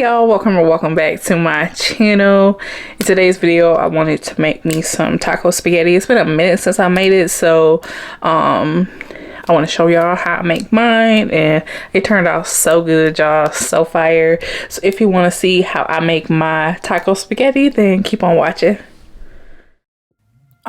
Hey y'all, welcome or welcome back to my channel. In today's video I wanted to make me some taco spaghetti. It's been a minute since I made it, so I want to show y'all how I make mine, and it turned out so good, y'all, so fire. So if you want to see how I make my taco spaghetti, then keep on watching.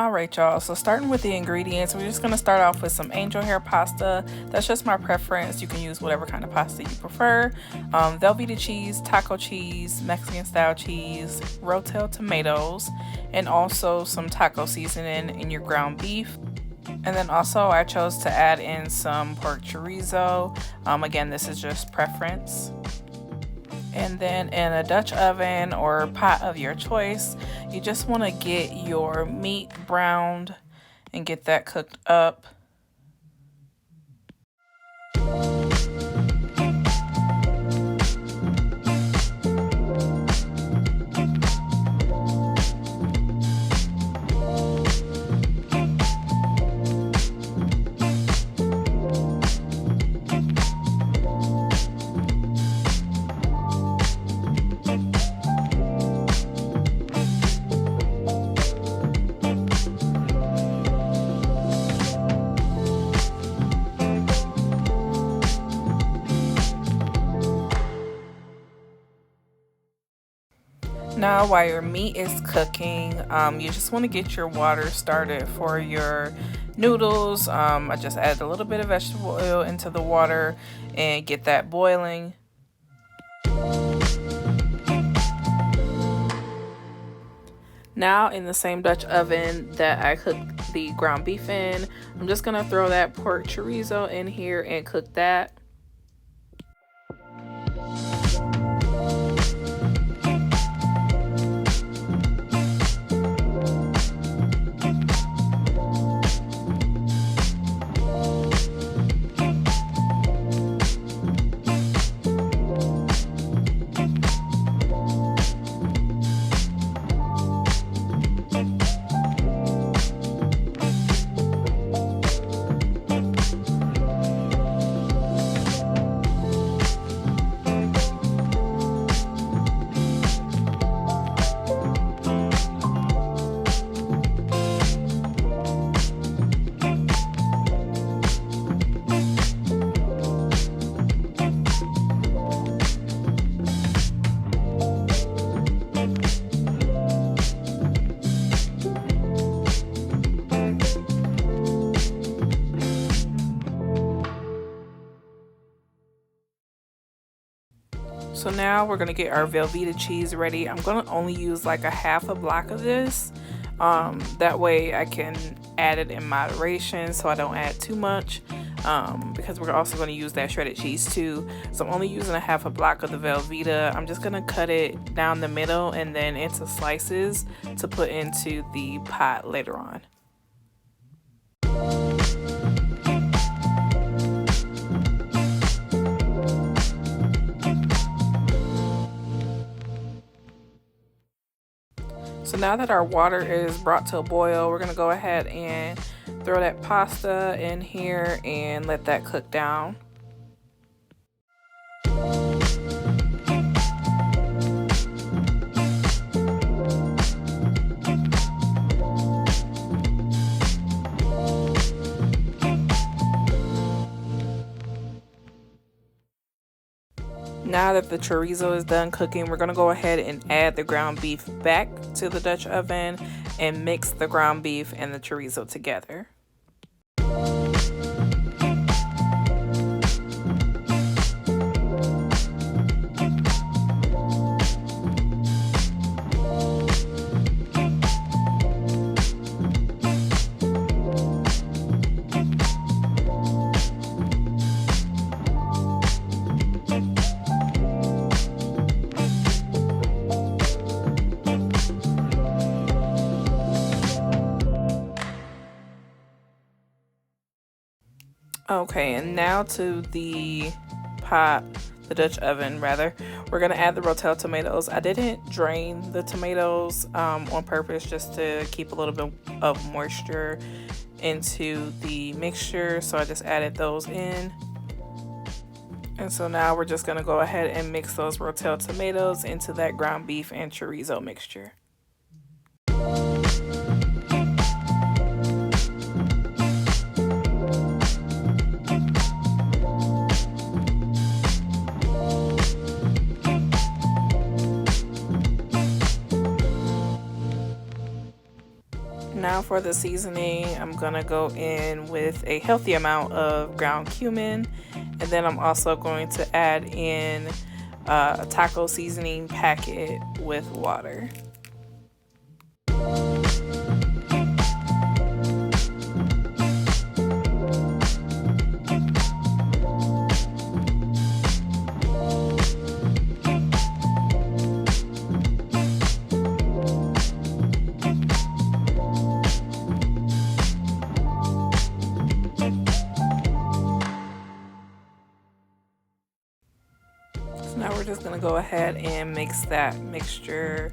Alright y'all, so starting with the ingredients, we're just going to start off with some angel hair pasta. That's just my preference. You can use whatever kind of pasta you prefer. Velveeta cheese, taco cheese, Mexican style cheese, Rotel tomatoes, and also some taco seasoning in your ground beef. And then also I chose to add in some pork chorizo. Again, this is just preference. And then in a Dutch oven or pot of your choice, you just want to get your meat browned and get that cooked up. Now while your meat is cooking, you just want to get your water started for your noodles. I just added a little bit of vegetable oil into the water and get that boiling. Now in the same Dutch oven that I cooked the ground beef in, I'm just going to throw that pork chorizo in here and cook that. So now we're gonna get our Velveeta cheese ready. I'm gonna only use like a half a block of this. That way I can add it in moderation so I don't add too much, because we're also gonna use that shredded cheese too. So I'm only using a half a block of the Velveeta. I'm just gonna cut it down the middle and then into slices to put into the pot later on. So now that our water is brought to a boil, we're gonna go ahead and throw that pasta in here and let that cook down. Now that the chorizo is done cooking, we're going to go ahead and add the ground beef back to the Dutch oven and mix the ground beef and the chorizo together. Okay, and now to the pot, the Dutch oven rather, we're gonna add the Rotel tomatoes. I didn't drain the tomatoes on purpose, just to keep a little bit of moisture into the mixture, so I just added those in. And so now we're just gonna go ahead and mix those rotel tomatoes into that ground beef and chorizo mixture. Now for the seasoning, I'm gonna go in with a healthy amount of ground cumin, and then I'm also going to add in a taco seasoning packet with water. Now we're just going to go ahead and mix that mixture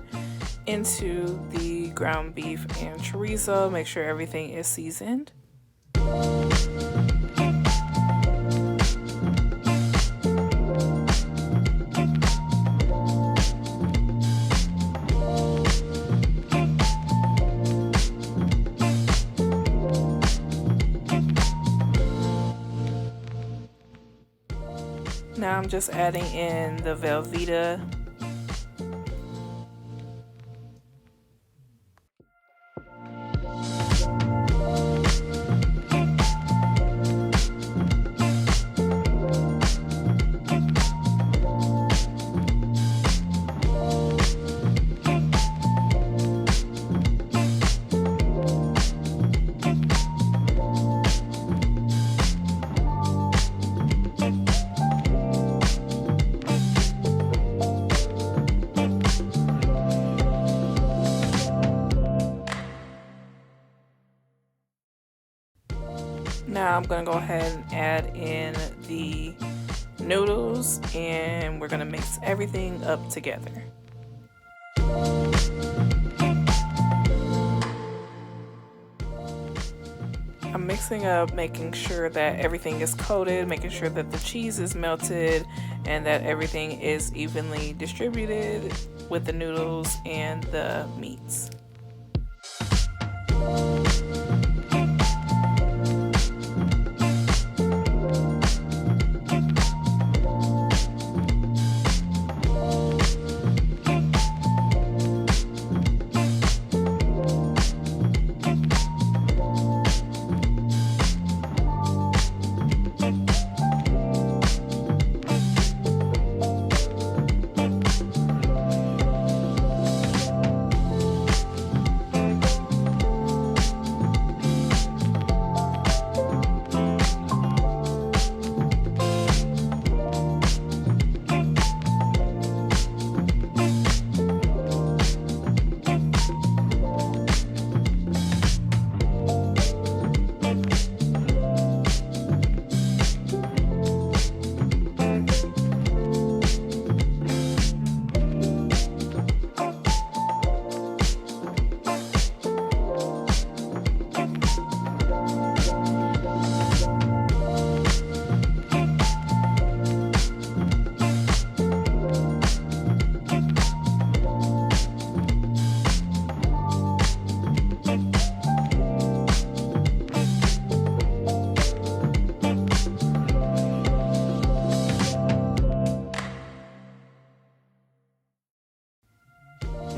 into the ground beef and chorizo. Make sure everything is seasoned. Now I'm just adding in the Velveeta. Now I'm going to go ahead and add in the noodles, and we're going to mix everything up together. I'm mixing up, making sure that everything is coated, making sure that the cheese is melted, and that everything is evenly distributed with the noodles and the meats.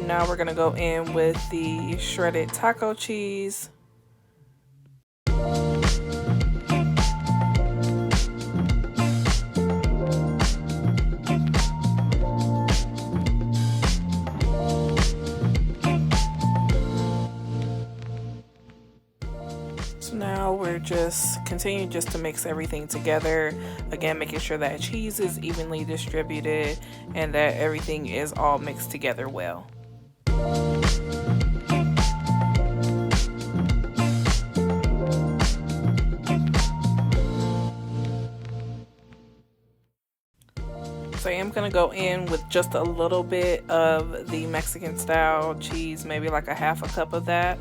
Now we're gonna go in with the shredded taco cheese. So now we're just continuing just to mix everything together. Again, making sure that cheese is evenly distributed and that everything is all mixed together well. So I am going to go in with just a little bit of the Mexican style cheese, maybe like a half a cup of that.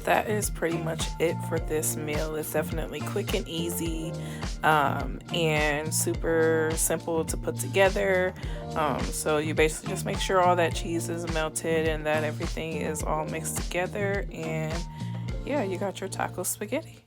But that is pretty much it for this meal. It's definitely quick and easy, and super simple to put together. So you basically just make sure all that cheese is melted and that everything is all mixed together, and yeah, you got your taco spaghetti.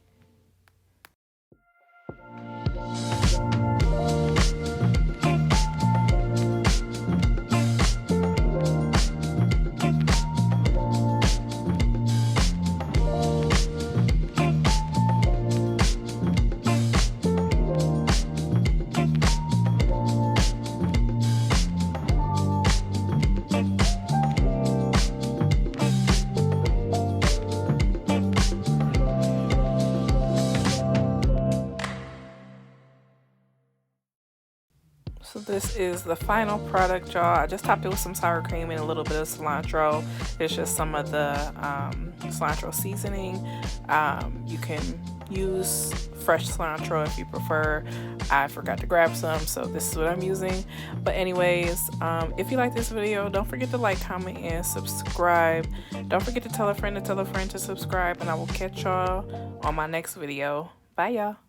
So this is the final product, y'all. I just topped it with some sour cream and a little bit of cilantro. It's just some of the cilantro seasoning. You can use fresh cilantro if you prefer. I forgot to grab some, so this is what I'm using. But anyways, if you like this video, don't forget to like, comment, and subscribe. Don't forget to tell a friend to subscribe, and I will catch y'all on my next video. Bye, y'all.